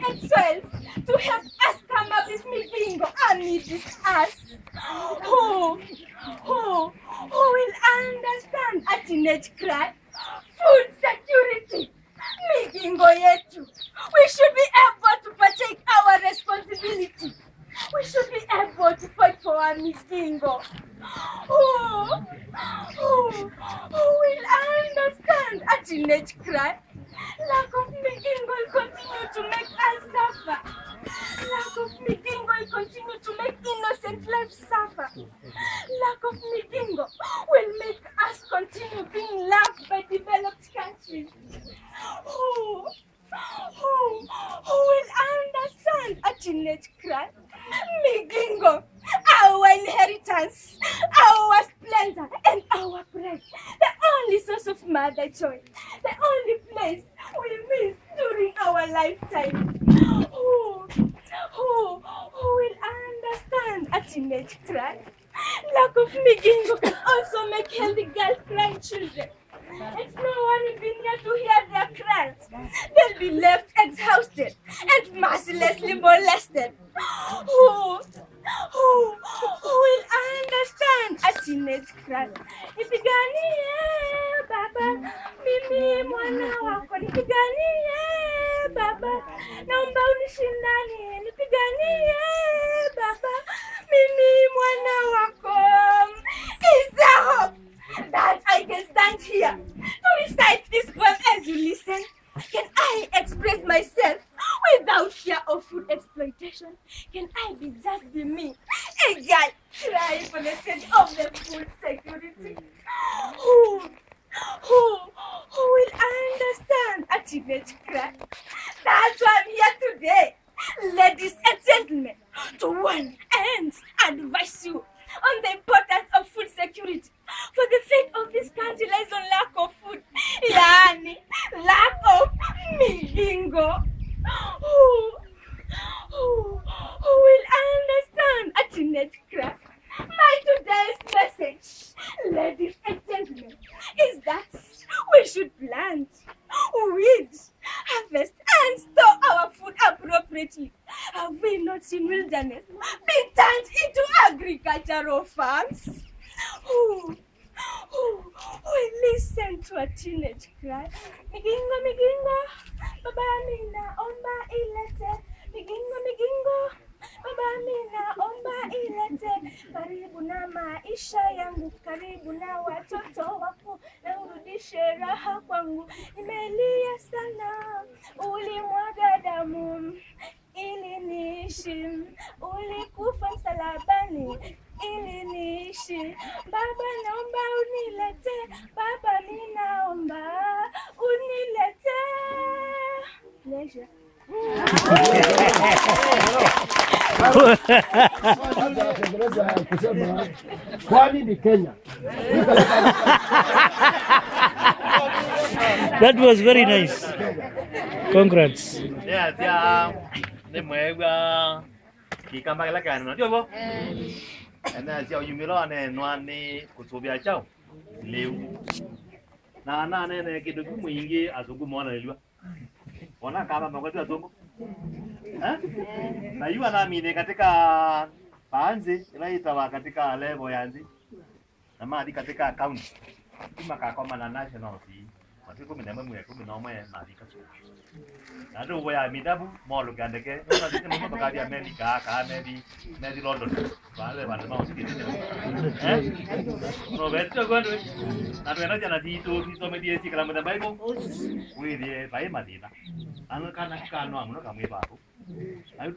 and soils to help us come up with Migingo amid this us. Who will understand a teenage cry? Food security. Migingo yetu. We should be able to partake our responsibility. We should be able to fight for our Migingo. Who will understand a teenage cry? Lack of Migingo will continue to make us suffer. Lack of Migingo will continue to make innocent lives suffer. Lack of Migingo will make us continue being loved by developed countries. Who will understand a teenage cry? Migingo, our inheritance, our splendor, and our pride. The only source of mother joy. The only place we miss during our lifetime. Who will understand a teenage cry? Lack of Migingo can also make healthy girls cry children. If no one will be near to hear their cries, they'll be left exhausted and mercilessly molested. Who will understand a teenage cry? Nipiganie baba, mimi mwana wako. Nipiganie baba, naomba unishindanie. Nipiganie baba, mimi mwana wako. Is there hope that I can stand here to recite this poem as you listen? Can I express myself without fear of food exploitation? Can I be just be me, a girl crying for the sake of the food security? Who will understand a teenage cry? That's why I'm here today, ladies and gentlemen, to warn and advise you on the importance of food security. For the fate of this country lies on lack of food. Yani, lack of Migingo. Who will understand a teenage cry? My today's message, ladies and gentlemen, is that we should plant, weed, harvest, and store our food appropriately. Have we not seen wilderness being turned into agricultural farms? Who will listen to a teenage cry? Migingo, Migingo, baba mina omba ilete. Migingo, Migingo, baba mina omba ilete. Karibu na maisha yangu, karibu na watoto wako, na urudishe raha kwangu. Nimelia sana, ulimwaga damu ili niishi, ulikufa msalabani ili niishi. Baba naomba unilete, baba ninaomba unilete. Pleasure. Kwani ni Kenya. That was very nice. Congrats. Yeah, ni mwega kikamba kila kana unajua hivyo na sio yumilo nwane kutubia chao leo na nene kidogo mwingi azungu mwana lelwa ona kama mwanzo azungu na yua na mimi katika panzi inaitwa katika level yanzi na madi katika county kama kama na national si watu 10 na mwe madi kacho na ndio waya midabu molo gandeke na sisi mmo bakadi America ka maybe London wale mao sikiti no veto kwani na tuena jana dito kiso medie si kala mda bible wewe bai madina ana kana kano amuno kamwe babo ayu